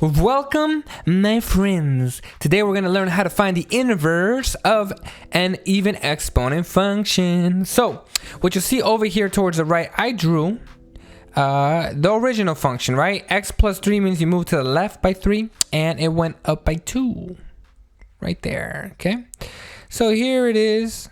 Welcome, my friends. Today we're going to learn how to find the inverse of an even exponent function. So, what you see over here towards the right, I drew the original function, right? X plus 3 means you move to the left by 3, and it went up by 2. Right there, okay? So here it is.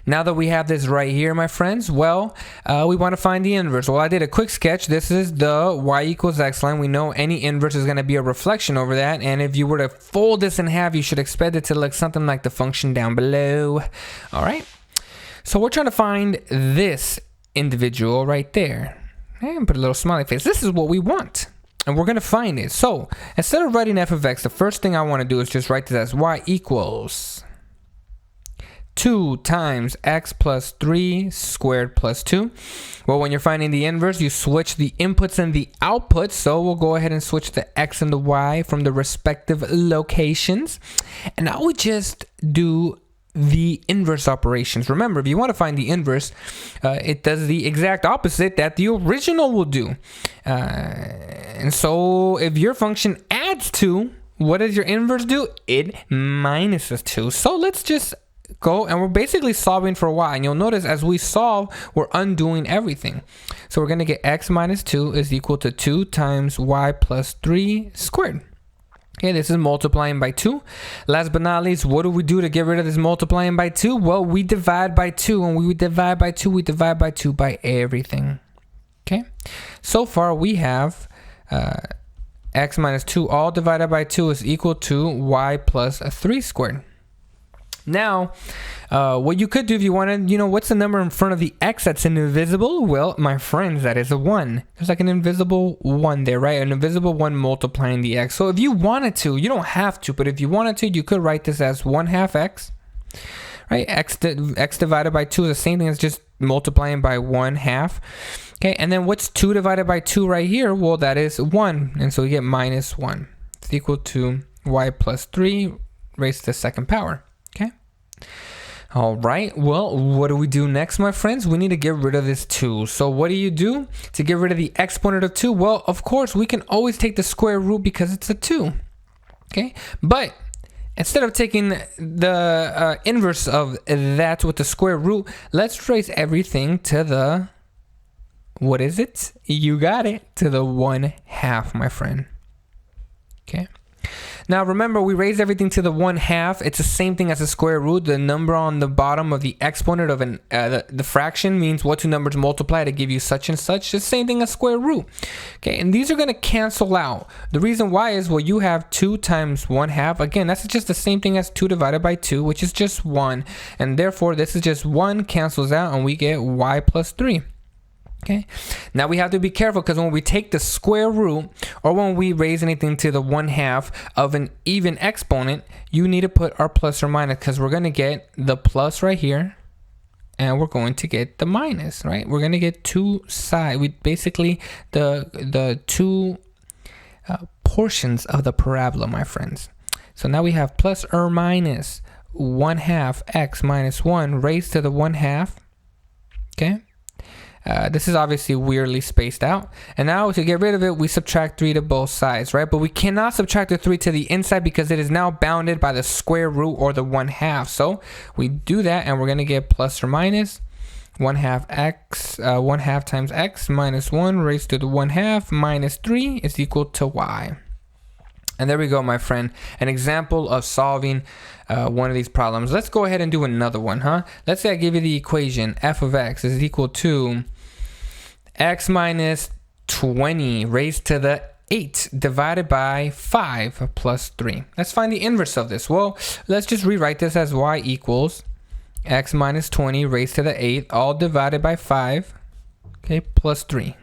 Now that we have this right here, my friends, well, we want to find the inverse. Well, I did a quick sketch. This is the y equals x line. We know any inverse is going to be a reflection over that. And if you were to fold this in half, you should expect it to look something like the function down below. All right. So we're trying to find this individual right there. And put a little smiley face. This is what we want. And we're going to find it. So instead of writing f of x, the first thing I want to do is just write this as y equals 2 times x plus 3 squared plus 2. Well, when you're finding the inverse, you switch the inputs and the outputs. So we'll go ahead and switch the x and the y from the respective locations. And now we just do the inverse operations. Remember, if you want to find the inverse, it does the exact opposite that the original will do. And so if your function adds 2, what does your inverse do? It minuses 2. So let's just go, and we're basically solving for y, and you'll notice as we solve, we're undoing everything. So we're going to get x minus 2 is equal to 2 times y plus 3 squared. Okay, this is multiplying by 2. Last but not least, what do we do to get rid of this multiplying by 2? Well, we divide by 2, and we divide by 2, we divide by 2 by everything. Okay, so far we have x minus 2 all divided by 2 is equal to y plus 3 squared. Now, what you could do if you wanted, what's the number in front of the x that's invisible? Well, my friends, that is a 1. There's like an invisible 1 there, right? An invisible 1 multiplying the x. So if you wanted to, you don't have to, but if you wanted to, you could write this as 1/2 x, right? X divided by 2 is the same thing as just multiplying by 1/2. Okay, and then what's 2 divided by 2 right here? Well, that is 1, and so we get minus 1. It's equal to y plus 3 raised to the second power. Okay. All right. Well, what do we do next, my friends? We need to get rid of this 2. So what do you do to get rid of the exponent of 2? Well, of course, we can always take the square root because it's a 2. Okay. But instead of taking the inverse of that with the square root, let's raise everything to the, what is it? You got it. To the 1/2, my friend. Okay. Now remember, we raised everything to the 1/2. It's the same thing as the square root. The number on the bottom of the exponent of the fraction means what two numbers multiply to give you such and such. It's the same thing as square root. Okay, and these are going to cancel out. The reason why is, well, you have 2 times 1/2. Again, that's just the same thing as 2 divided by 2, which is just 1. And therefore, this is just 1 cancels out, and we get y plus 3. Okay, now we have to be careful because when we take the square root or when we raise anything to the 1/2 of an even exponent, you need to put our plus or minus because we're going to get the plus right here and we're going to get the minus, right? We're going to get two sides. We basically the two portions of the parabola, my friends. So now we have plus or minus 1/2 x minus 1 raised to the 1/2. Okay. This is obviously weirdly spaced out. And now to get rid of it, we subtract 3 to both sides, right? But we cannot subtract the 3 to the inside because it is now bounded by the square root or the 1/2. So we do that and we're going to get plus or minus 1/2 x, 1/2 times x minus 1 raised to the 1/2 minus 3 is equal to y. And there we go, my friend. An example of solving one of these problems. Let's go ahead and do another one, huh? Let's say I give you the equation f of x is equal to x minus 20 raised to the 8 divided by 5 plus 3. Let's find the inverse of this. Well, let's just rewrite this as y equals x minus 20 raised to the 8 all divided by 5, okay, plus 3.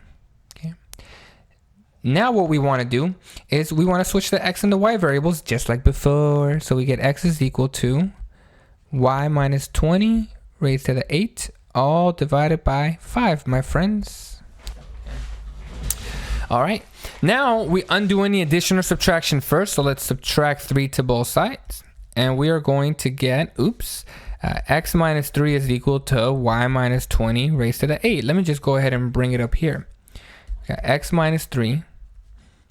Now what we want to do is we want to switch the x and the y variables just like before. So we get x is equal to y minus 20 raised to the 8 all divided by 5, my friends. All right. Now we undo any addition or subtraction first. So let's subtract 3 to both sides. And we are going to get, x minus 3 is equal to y minus 20 raised to the 8. Let me just go ahead and bring it up here. X minus 3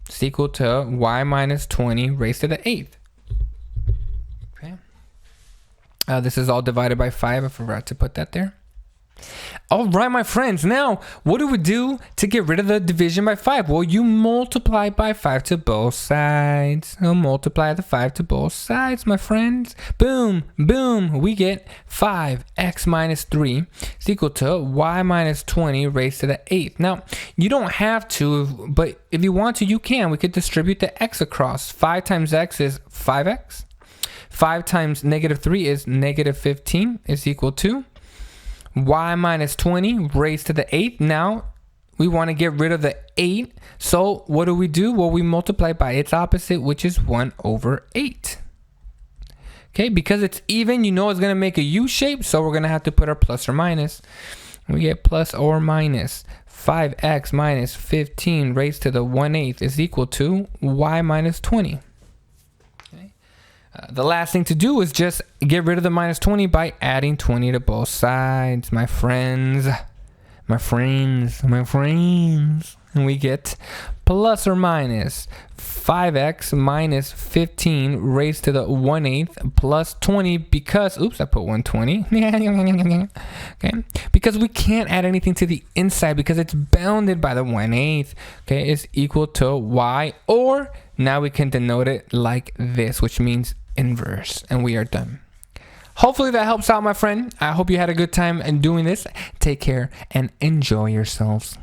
is is equal to y minus 20 raised to the 8th. Okay. This is all divided by 5. I forgot to put that there. All right, my friends. Now, what do we do to get rid of the division by 5? Well, you multiply by 5 to both sides. So multiply the 5 to both sides, my friends. Boom, boom. We get 5x minus 3 is equal to y minus 20 raised to the 8th. Now, you don't have to, but if you want to, you can. We could distribute the x across. 5 times x is 5x. 5 times negative 3 is negative 15 is equal to y minus 20 raised to the 8th. Now we want to get rid of the 8. So what do? Well, we multiply by its opposite, which is 1 over 8. Okay, because it's even, you know it's going to make a U shape. So we're going to have to put our plus or minus. We get plus or minus 5x minus 15 raised to the 1/8 is equal to y minus 20. The last thing to do is just get rid of the minus 20 by adding 20 to both sides, my friends. My friends. And we get plus or minus 5x minus 15 raised to the 1/8 plus 20 because, oops, I put 120. Okay, because we can't add anything to the inside because it's bounded by the 1/8. Okay, is equal to y, or now we can denote it like this, which means inverse, and we are done. Hopefully that helps out, my friend. I hope you had a good time in doing this. Take care and enjoy yourselves.